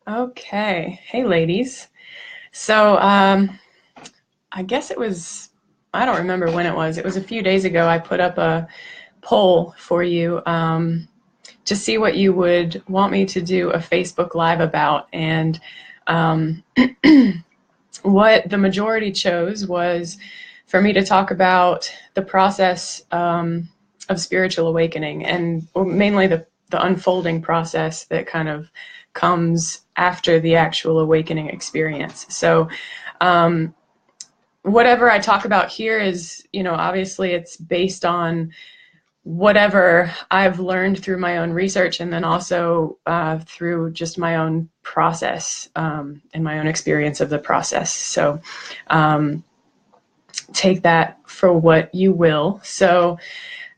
Okay. Hey, ladies. So, I guess I don't remember when it was. It was a few days ago. I put up a poll for you to see what you would want me to do a Facebook Live about. And um, what the majority chose was for me to talk about the process of spiritual awakening and mainly the unfolding process that kind of comes after the actual awakening experience. So, um, whatever I talk about here is, obviously it's based on whatever I've learned through my own research and then also through just my own process and my own experience of the process. So um, take that for what you will. So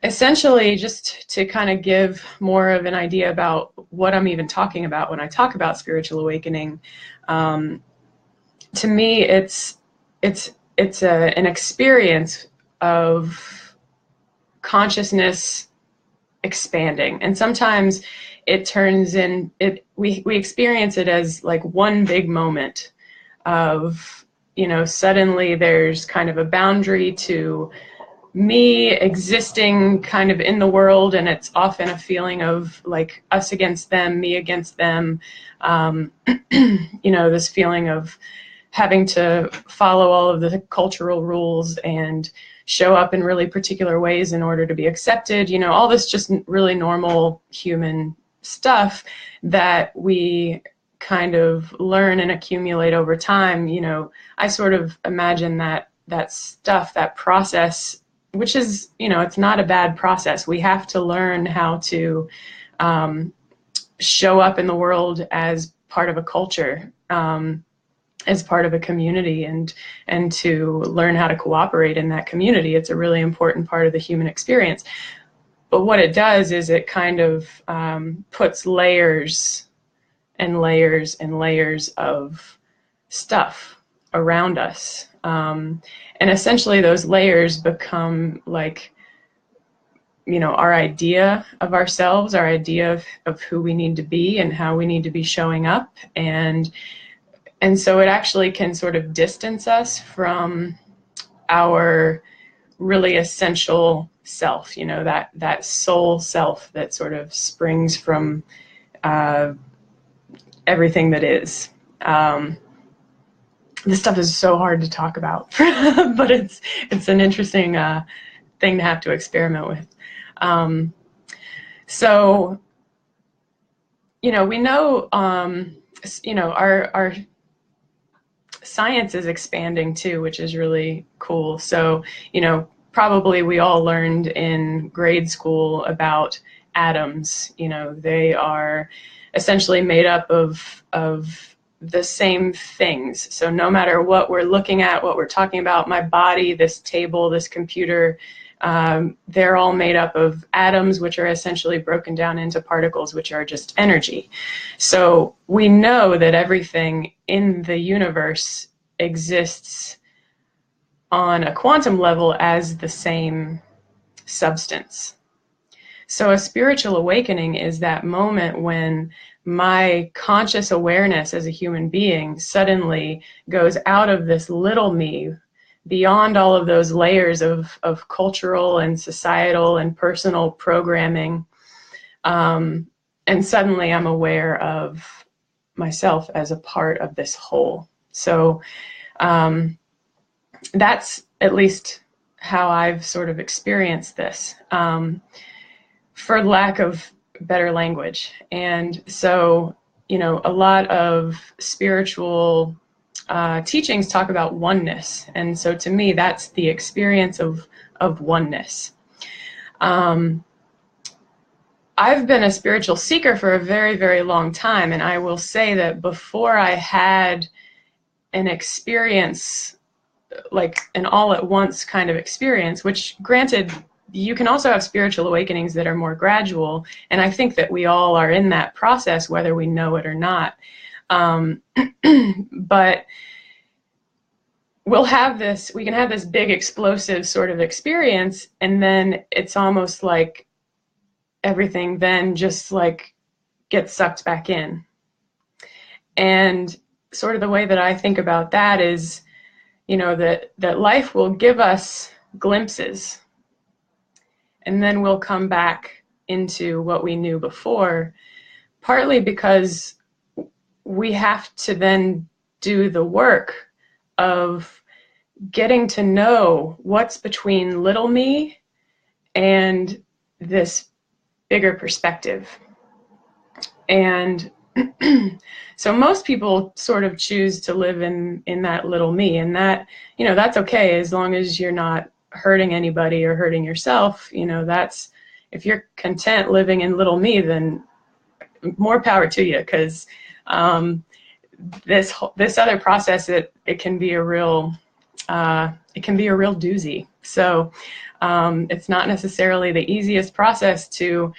essentially, just to kind of give more of an idea about what I'm even talking about when I talk about spiritual awakening, um, to me, it's an experience of consciousness expanding, and sometimes it turns in it. We experience it as like one big moment of suddenly there's kind of a boundary to me existing kind of in the world, and it's often a feeling of like us against them, me against them, um, this feeling of having to follow all of the cultural rules and show up in really particular ways in order to be accepted, all this just really normal human stuff that we kind of learn and accumulate over time. I sort of imagine that stuff, that process, which is, it's not a bad process. We have to learn how to show up in the world as part of a culture, as part of a community, and to learn how to cooperate in that community. It's a really important part of the human experience. But what it does is it kind of puts layers and layers and layers of stuff around us. And essentially those layers become like, our idea of ourselves, our idea of who we need to be and how we need to be showing up. And so it actually can sort of distance us from our really essential self, that soul self that sort of springs from everything that is. This stuff is so hard to talk about, but it's an interesting thing to have to experiment with. So, we know, our science is expanding too, which is really cool. So, probably we all learned in grade school about atoms. They are essentially made up of the same things. So no matter what we're looking at, what we're talking about, my body, this table, this computer, they're all made up of atoms, which are essentially broken down into particles, which are just energy. So we know that everything in the universe exists on a quantum level as the same substance. So a spiritual awakening is that moment when my conscious awareness as a human being suddenly goes out of this little me, beyond all of those layers of cultural and societal and personal programming. And suddenly I'm aware of myself as a part of this whole. So that's at least how I've sort of experienced this, for lack of better language. And so, a lot of spiritual teachings talk about oneness. And so to me, that's the experience of oneness. I've been a spiritual seeker for a very, very long time. And I will say that before I had an experience, like an all at once kind of experience, which granted, you can also have spiritual awakenings that are more gradual. And I think that we all are in that process, whether we know it or not. But we can have this big explosive sort of experience, and then it's almost like everything then just like gets sucked back in. And sort of the way that I think about that is, that life will give us glimpses, and then we'll come back into what we knew before, partly because we have to then do the work of getting to know what's between little me and this bigger perspective. And so most people sort of choose to live in that little me, and that, that's okay as long as you're not hurting anybody or hurting yourself. That's, if you're content living in little me, then more power to you, because this other process, it can be a real doozy. So it's not necessarily the easiest process to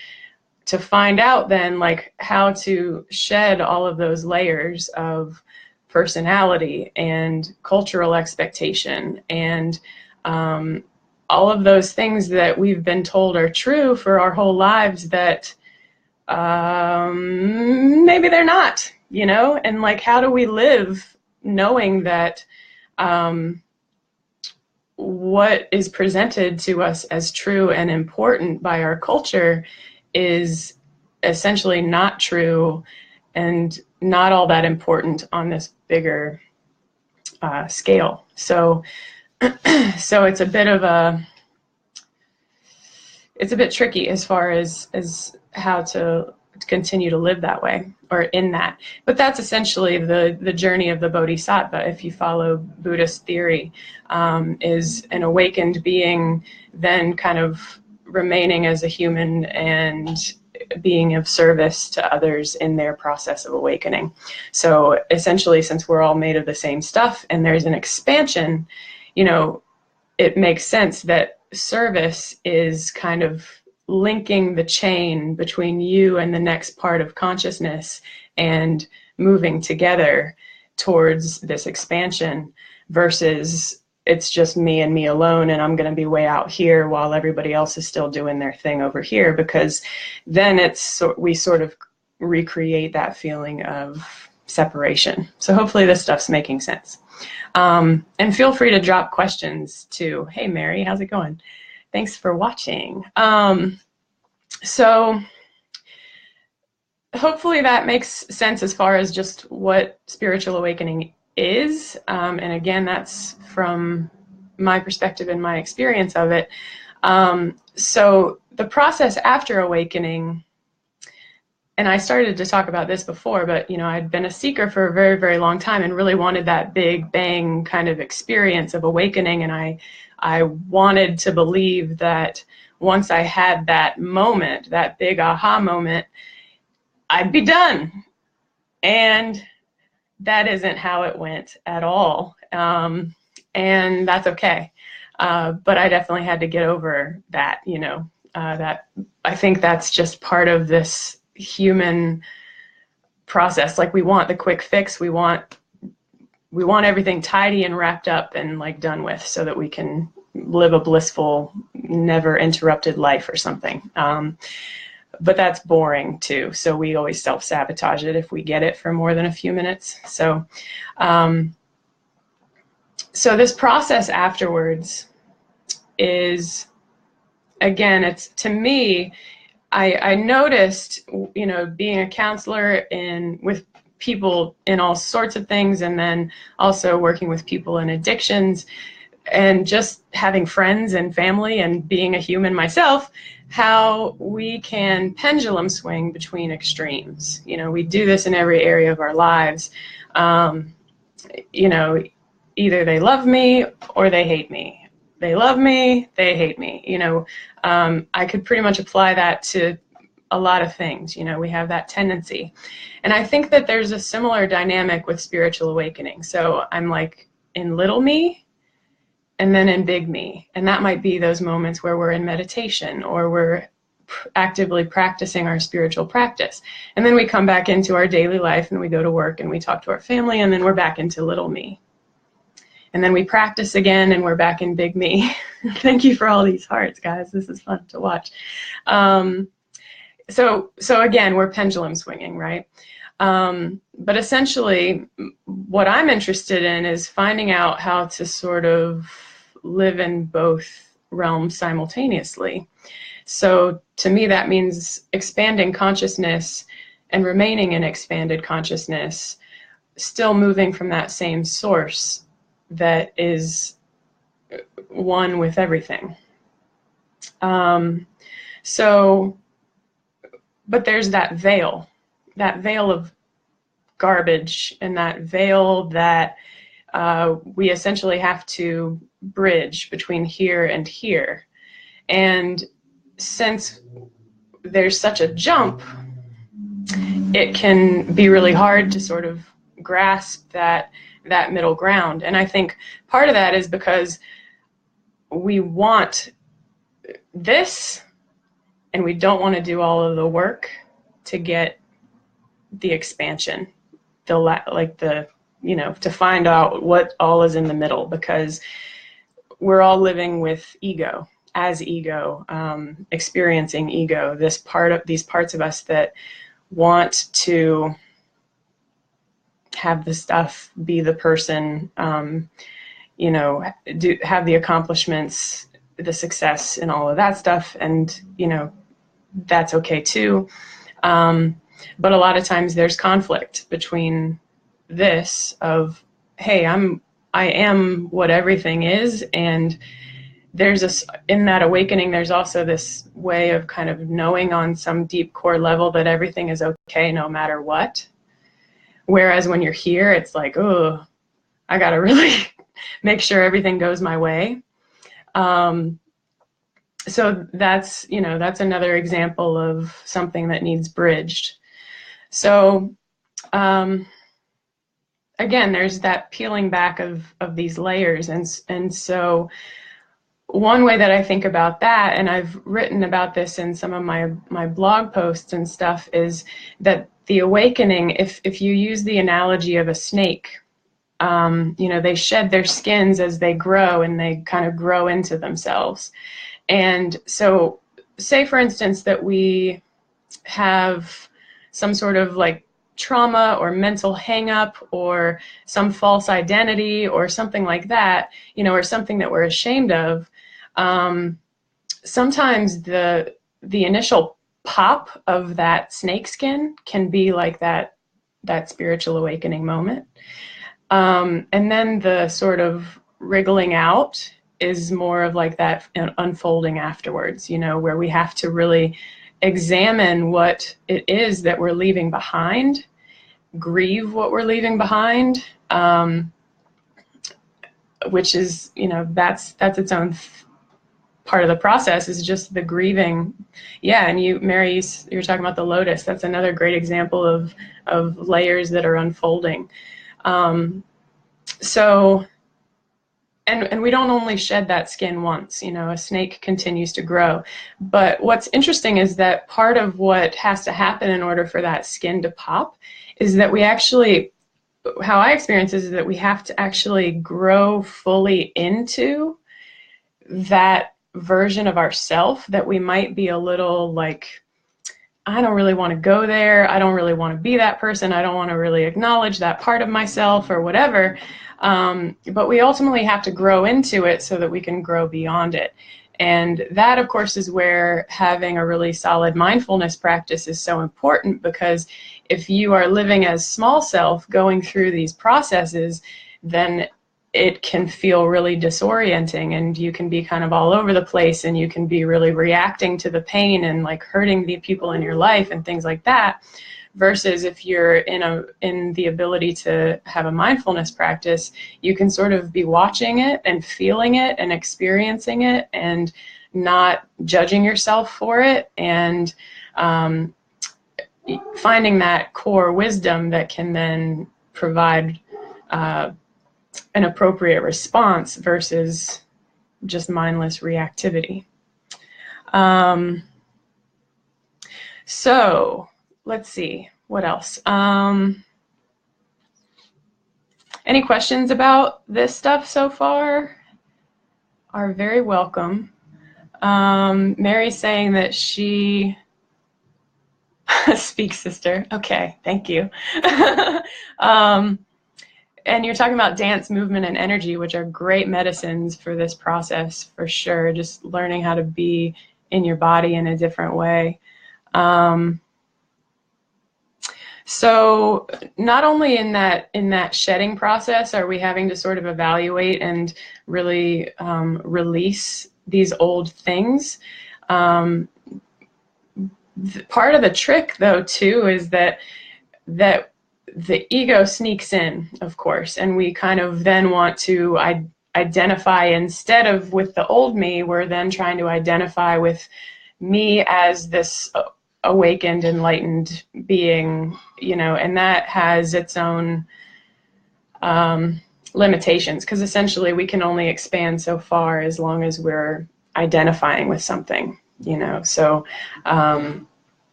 find out then, like, how to shed all of those layers of personality and cultural expectation and all of those things that we've been told are true for our whole lives that maybe they're not, and like, how do we live knowing that what is presented to us as true and important by our culture is essentially not true and not all that important on this bigger scale. So it's a bit tricky as far as how to continue to live that way or in that. But that's essentially the journey of the bodhisattva, if you follow Buddhist theory, is an awakened being then kind of remaining as a human and being of service to others in their process of awakening. So essentially, since we're all made of the same stuff and there's an expansion, it makes sense that service is kind of linking the chain between you and the next part of consciousness and moving together towards this expansion, versus it's just me and me alone, and I'm going to be way out here while everybody else is still doing their thing over here, because then we sort of recreate that feeling of separation. So hopefully this stuff's making sense. And feel free to drop questions too. Hey, Mary, how's it going? Thanks for watching. So hopefully that makes sense as far as just what spiritual awakening is. And again, that's from my perspective and my experience of it. So the process after awakening, and I started to talk about this before, but I'd been a seeker for a very, very long time and really wanted that big bang kind of experience of awakening. And I wanted to believe that once I had that moment, that big aha moment, I'd be done. And that isn't how it went at all. And that's okay. But I definitely had to get over that, that I think that's just part of this human process. Like, we want the quick fix. We want everything tidy and wrapped up and like done with, so that we can live a blissful, never interrupted life or something. But that's boring too. So we always self-sabotage it if we get it for more than a few minutes. So, so this process afterwards is, again, it's, to me, I noticed, being a counselor with people in all sorts of things, and then also working with people in addictions, and just having friends and family and being a human myself, how we can pendulum swing between extremes. We do this in every area of our lives. Either they love me or they hate me. They love me, they hate me. I could pretty much apply that to a lot of things. We have that tendency. And I think that there's a similar dynamic with spiritual awakening. So I'm like in little me and then in big me. And that might be those moments where we're in meditation or we're actively practicing our spiritual practice. And then we come back into our daily life and we go to work and we talk to our family, and then we're back into little me. And then we practice again and we're back in big me. Thank you for all these hearts, guys. This is fun to watch. So again, we're pendulum swinging, right? But essentially, what I'm interested in is finding out how to sort of live in both realms simultaneously. So to me, that means expanding consciousness and remaining in expanded consciousness, still moving from that same source that is one with everything. So, but there's that veil of garbage, and that veil that we essentially have to bridge between here and here. And since there's such a jump, it can be really hard to sort of grasp that middle ground. And I think part of that is because we want this and we don't want to do all of the work to get the expansion, to find out what all is in the middle, because we're all living with ego, experiencing ego, these parts of us that want to have the stuff, be the person, have the accomplishments, the success, and all of that stuff. And, that's okay too. But a lot of times there's conflict between this of, hey, I am what everything is. And in that awakening, there's also this way of kind of knowing on some deep core level that everything is okay no matter what. Whereas when you're here, it's like, oh, I got to really make sure everything goes my way. So that's another example of something that needs bridged. So, again, there's that peeling back of these layers. And so one way that I think about that, and I've written about this in some of my blog posts and stuff, is that the awakening, if you use the analogy of a snake, they shed their skins as they grow, and they kind of grow into themselves. And so say, for instance, that we have some sort of like trauma or mental hang-up or some false identity or something like that, or something that we're ashamed of. Sometimes the initial pop of that snake skin can be like that spiritual awakening moment. And then the sort of wriggling out is more of like that unfolding afterwards, where we have to really examine what it is that we're leaving behind, grieve what we're leaving behind, which is, that's its own part of the process, is just the grieving. Yeah, and Mary, you're talking about the lotus. That's another great example of layers that are unfolding. So, and we don't only shed that skin once, a snake continues to grow. But what's interesting is that part of what has to happen in order for that skin to pop is that we actually, how I experience is that we have to actually grow fully into that version of ourself that we might be a little like, I don't really want to go there. I don't really want to be that person. I don't want to really acknowledge that part of myself or whatever. But we ultimately have to grow into it so that we can grow beyond it. And that, of course, is where having a really solid mindfulness practice is so important, because if you are living as small self going through these processes, then it can feel really disorienting, and you can be kind of all over the place, and you can be really reacting to the pain and like hurting the people in your life and things like that. Versus if you're in the ability to have a mindfulness practice, you can sort of be watching it and feeling it and experiencing it and not judging yourself for it, and finding that core wisdom that can then provide an appropriate response versus just mindless reactivity. So let's see, what else? Any questions about this stuff so far are very welcome. Mary's saying that she Speak, sister. Okay, thank you. And you're talking about dance, movement, and energy, which are great medicines for this process, for sure. Just learning how to be in your body in a different way. So not only in that shedding process are we having to sort of evaluate and really release these old things. Part of the trick, though, too, is that the ego sneaks in, of course, and we kind of then want to identify, instead of with the old me, we're then trying to identify with me as this awakened, enlightened being, and that has its own limitations, because essentially we can only expand so far as long as we're identifying with something, so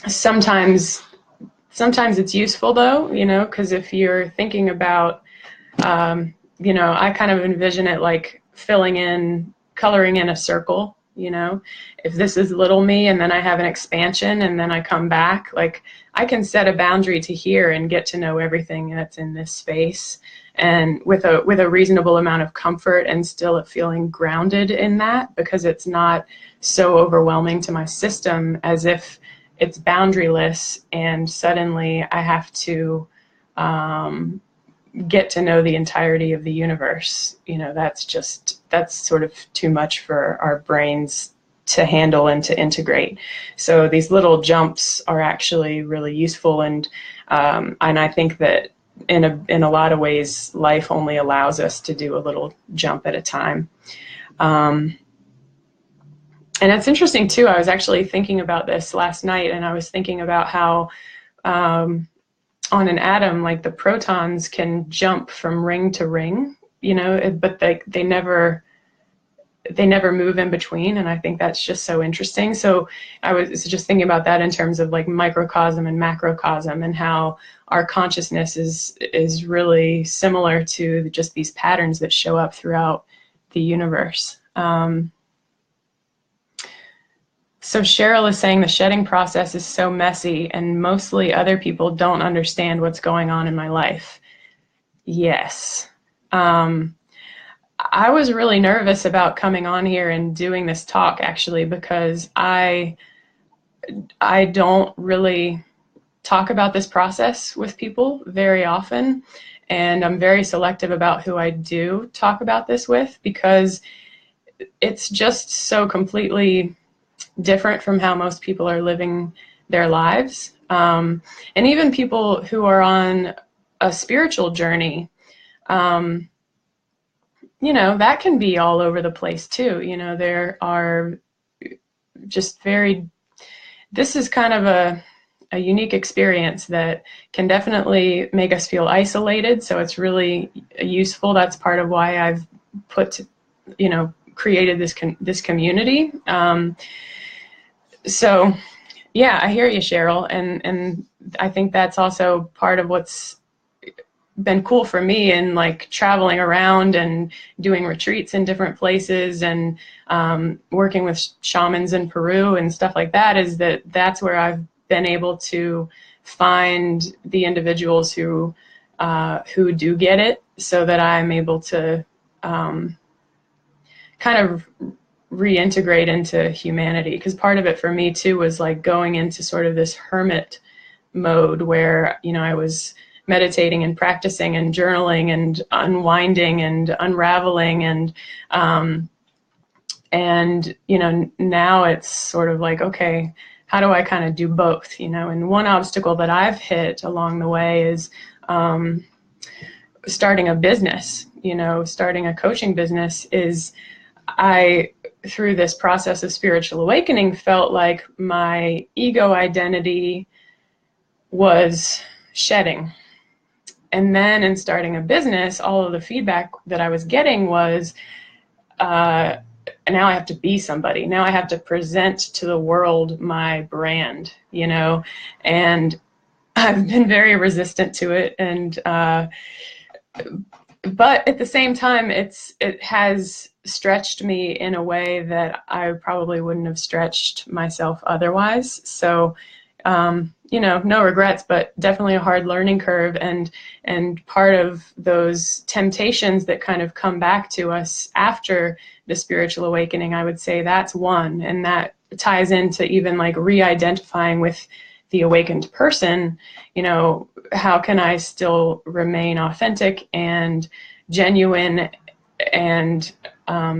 sometimes it's useful, though, because if you're thinking about, I kind of envision it like coloring in a circle, if this is little me and then I have an expansion and then I come back, like I can set a boundary to here and get to know everything that's in this space, and with a reasonable amount of comfort and still feeling grounded in that, because it's not so overwhelming to my system as if it's boundaryless and suddenly I have to get to know the entirety of the universe. That's sort of too much for our brains to handle and to integrate. So these little jumps are actually really useful, and I think that in a lot of ways, life only allows us to do a little jump at a time. And it's interesting, too, I was actually thinking about this last night, and I was thinking about how on an atom, like the protons can jump from ring to ring, but they never move in between. And I think that's just so interesting. So I was just thinking about that in terms of like microcosm and macrocosm, and how our consciousness is really similar to just these patterns that show up throughout the universe. So Cheryl is saying the shedding process is so messy and mostly other people don't understand what's going on in my life. Yes. I was really nervous about coming on here and doing this talk, actually, because I don't really talk about this process with people very often. And I'm very selective about who I do talk about this with, because it's just so completely different from how most people are living their lives. And even people who are on a spiritual journey, that can be all over the place too. There are just this is kind of a unique experience that can definitely make us feel isolated. So it's really useful. That's part of why I've created this community. So yeah, I hear you, Cheryl. And I think that's also part of what's been cool for me in like traveling around and doing retreats in different places and working with shamans in Peru and stuff like that, is that's where I've been able to find the individuals who do get it, so that I'm able to kind of reintegrate into humanity. Because part of it for me too was like going into sort of this hermit mode where, I was meditating and practicing and journaling and unwinding and unraveling and now it's sort of like, okay, how do I kind of do both, and one obstacle that I've hit along the way is starting a business, starting a coaching business. Is I, through this process of spiritual awakening, felt like my ego identity was shedding. And then in starting a business, all of the feedback that I was getting was, now I have to be somebody. Now I have to present to the world my brand, and I've been very resistant to it. And, but at the same time, it has stretched me in a way that I probably wouldn't have stretched myself otherwise. So, you know, no regrets, but definitely a hard learning curve. And part of those temptations that kind of come back to us after the spiritual awakening, I would say that's one. And that ties into even like re-identifying with the awakened person. You know, how can I still remain authentic and genuine and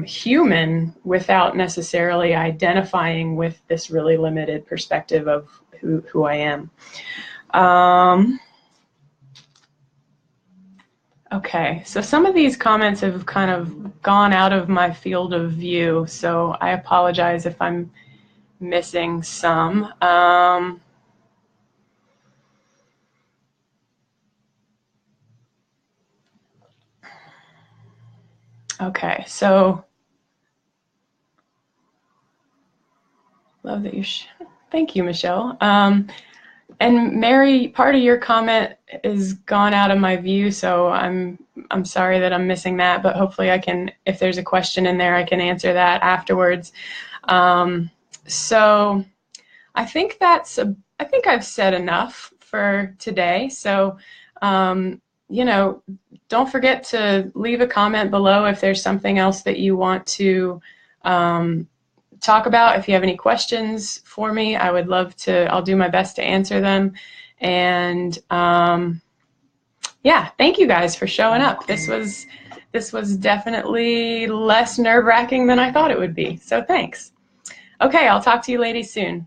human without necessarily identifying with this really limited perspective of who I am. Okay, so some of these comments have kind of gone out of my field of view, so I apologize if I'm missing some. Okay, so love that you. Thank you, Michelle. And Mary, part of your comment is gone out of my view, so I'm sorry that I'm missing that, but hopefully I can, if there's a question in there, I can answer that afterwards. So I think I think I've said enough for today. So, you know, don't forget to leave a comment below if there's something else that you want to talk about. If you have any questions for me, I would love to, I'll do my best to answer them. And yeah, thank you guys for showing up. This was definitely less nerve-wracking than I thought it would be. So thanks. Okay, I'll talk to you ladies soon.